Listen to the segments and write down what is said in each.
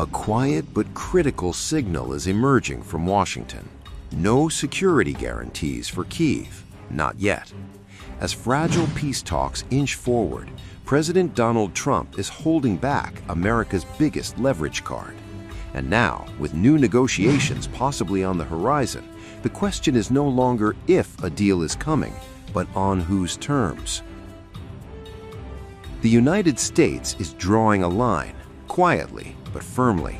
A quiet but critical signal is emerging from Washington. No security guarantees for Kyiv, not yet. As fragile peace talks inch forward, President Donald Trump is holding back America's biggest leverage card. And now, with new negotiations possibly on the horizon, the question is no longer if a deal is coming, but on whose terms. The United States is drawing a line, quietly but firmly.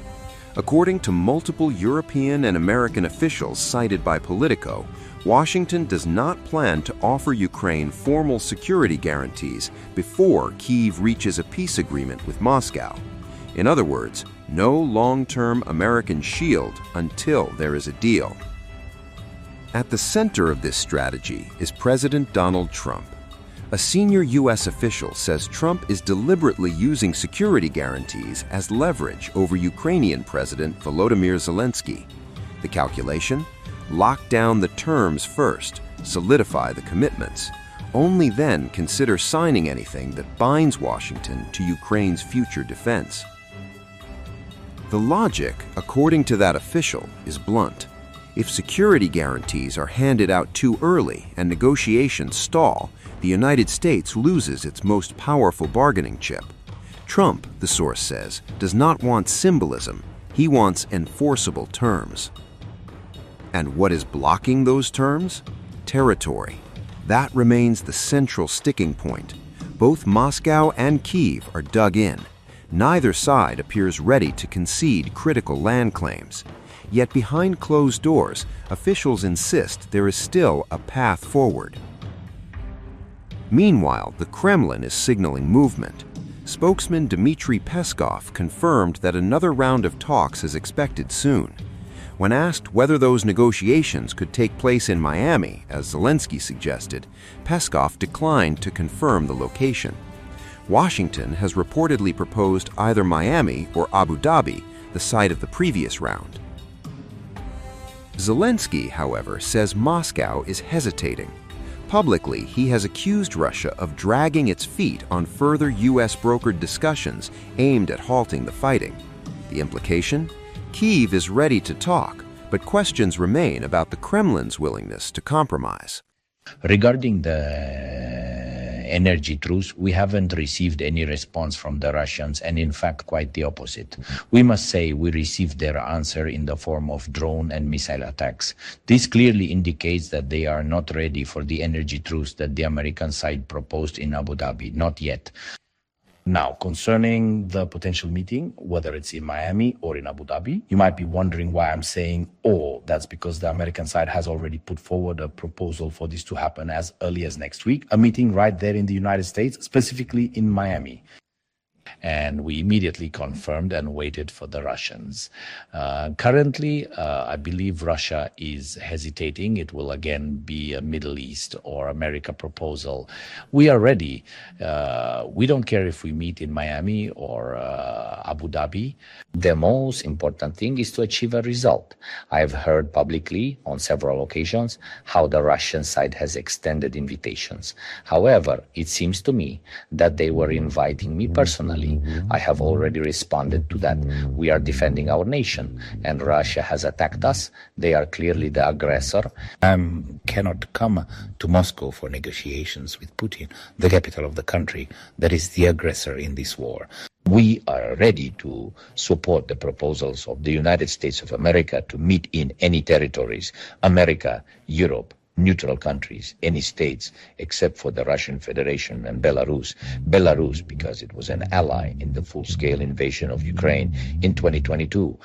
According to multiple European and American officials cited by Politico, Washington does not plan to offer Ukraine formal security guarantees before Kyiv reaches a peace agreement with Moscow. In other words, no long-term American shield until there is a deal. At the center of this strategy is President Donald Trump. A senior U.S. official says Trump is deliberately using security guarantees as leverage over Ukrainian President Volodymyr Zelenskyy. The calculation? Lock down the terms first, solidify the commitments. Only then consider signing anything that binds Washington to Ukraine's future defense. The logic, according to that official, is blunt. If security guarantees are handed out too early and negotiations stall, the United States loses its most powerful bargaining chip. Trump, the source says, does not want symbolism. He wants enforceable terms. And what is blocking those terms? Territory. That remains the central sticking point. Both Moscow and Kyiv are dug in. Neither side appears ready to concede critical land claims. Yet behind closed doors, officials insist there is still a path forward. Meanwhile, the Kremlin is signaling movement. Spokesman Dmitry Peskov confirmed that another round of talks is expected soon. When asked whether those negotiations could take place in Miami, as Zelenskyy suggested, Peskov declined to confirm the location. Washington has reportedly proposed either Miami or Abu Dhabi, the site of the previous round. Zelenskyy, however, says Moscow is hesitating. Publicly, he has accused Russia of dragging its feet on further U.S.-brokered discussions aimed at halting the fighting. The implication? Kyiv is ready to talk, but questions remain about the Kremlin's willingness to compromise. Regarding the energy truce, we haven't received any response from the Russians, and in fact quite the opposite. We must say we received their answer in the form of drone and missile attacks. This clearly indicates that they are not ready for the energy truce that the American side proposed in Abu Dhabi, not yet. Now, concerning the potential meeting, whether it's in Miami or in Abu Dhabi, you might be wondering why I'm saying, oh, that's because the American side has already put forward a proposal for this to happen as early as next week, a meeting right there in the United States, specifically in Miami. And we immediately confirmed and waited for the Russians. Currently, I believe Russia is hesitating. It will again be a Middle East or America proposal. We are ready. We don't care if we meet in Miami or Abu Dhabi. The most important thing is to achieve a result. I've heard publicly on several occasions how the Russian side has extended invitations. However, it seems to me that they were inviting me personally. I have already responded to that. We are defending our nation, and Russia has attacked us. They are clearly the aggressor. Cannot come to Moscow for negotiations with Putin, the capital of the country that is the aggressor in this war. We are ready to support the proposals of the United States of America to meet in any territories, America, Europe, neutral countries, any states, except for the Russian Federation and Belarus. Belarus, because it was an ally in the full-scale invasion of Ukraine in 2022.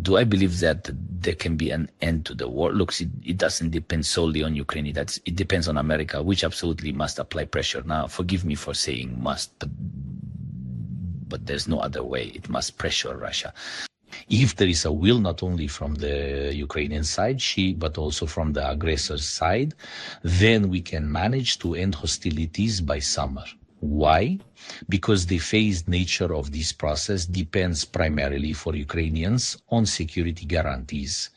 Do I believe that there can be an end to the war? Look, it doesn't depend solely on Ukraine. It depends on America, which absolutely must apply pressure. Now, forgive me for saying must, but there's no other way. It must pressure Russia. If there is a will not only from the Ukrainian side, but also from the aggressor's side, then we can manage to end hostilities by summer. Why? Because the phased nature of this process depends primarily for Ukrainians on security guarantees.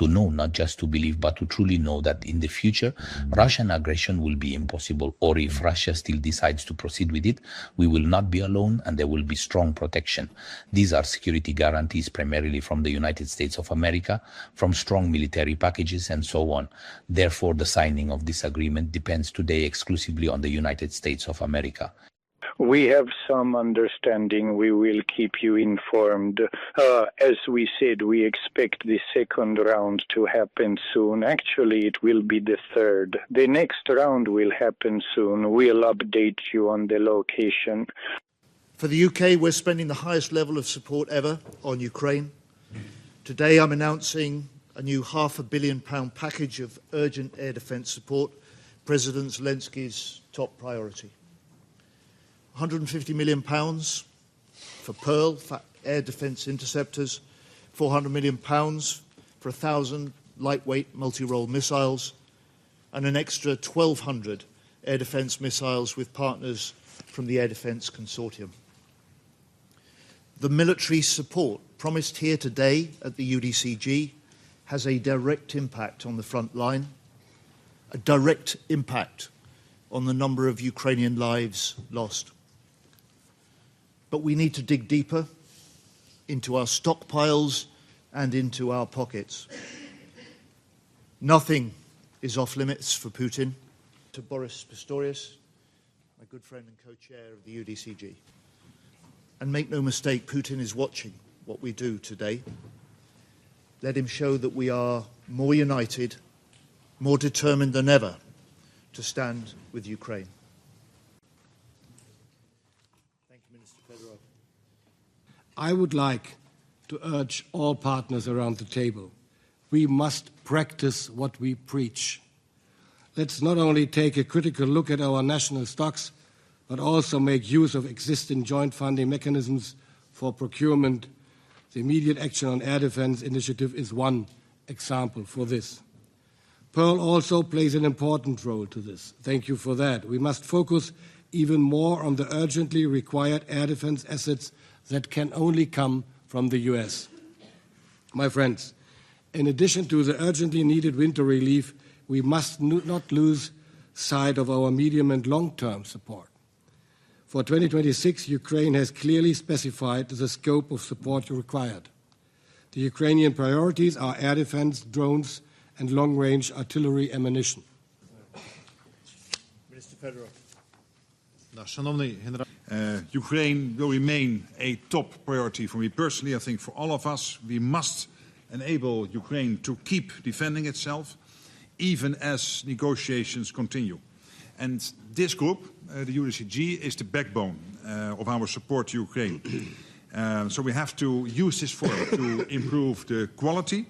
to know, not just to believe, but to truly know that in the future, Russian aggression will be impossible. Or if Russia still decides to proceed with it, we will not be alone and there will be strong protection. These are security guarantees primarily from the United States of America, from strong military packages and so on. Therefore, the signing of this agreement depends today exclusively on the United States of America. We have some understanding. We will keep you informed. As we said, we expect the second round to happen soon. Actually, it will be the third. The next round will happen soon. We'll update you on the location. For the UK, we're spending the highest level of support ever on Ukraine. Today, I'm announcing a new £500 million package of urgent air defence support, President Zelensky's top priority. £150 million for Pearl, for air defence interceptors, £400 million for 1,000 lightweight multi-role missiles, and an extra 1,200 air defence missiles with partners from the Air Defence Consortium. The military support promised here today at the UDCG has a direct impact on the front line, a direct impact on the number of Ukrainian lives lost. But we need to dig deeper into our stockpiles and into our pockets. Nothing is off limits for Putin. To Boris Pistorius, my good friend and co-chair of the UDCG. And make no mistake, Putin is watching what we do today. Let him show that we are more united, more determined than ever to stand with Ukraine. I would like to urge all partners around the table. We must practice what we preach. Let's not only take a critical look at our national stocks, but also make use of existing joint funding mechanisms for procurement. The immediate action on air defense initiative is one example for this. Pearl also plays an important role to this. Thank you for that. We must focus even more on the urgently required air defense assets that can only come from the US. My friends, in addition to the urgently needed winter relief, we must not lose sight of our medium and long-term support. For 2026, Ukraine has clearly specified the scope of support required. The Ukrainian priorities are air defense, drones, and long-range artillery ammunition. Minister Fedorov. Ukraine will remain a top priority for me personally. I think for all of us, we must enable Ukraine to keep defending itself, even as negotiations continue. And this group, the UDCG, is the backbone of our support to Ukraine. So we have to use this forum to improve the quality,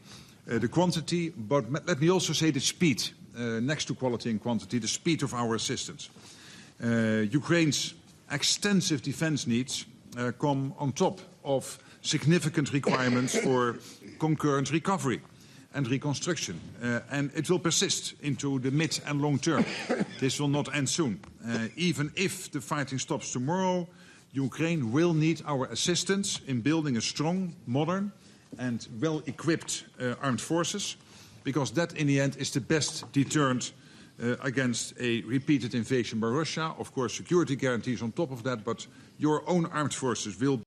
the quantity, but let me also say the speed, next to quality and quantity, the speed of our assistance. Ukraine's extensive defense needs come on top of significant requirements for concurrent recovery and reconstruction. And it will persist into the mid and long term. This will not end soon. Even if the fighting stops tomorrow, Ukraine will need our assistance in building a strong, modern and well-equipped armed forces, because that in the end is the best deterrent against a repeated invasion by Russia. Of course, security guarantees on top of that, but your own armed forces will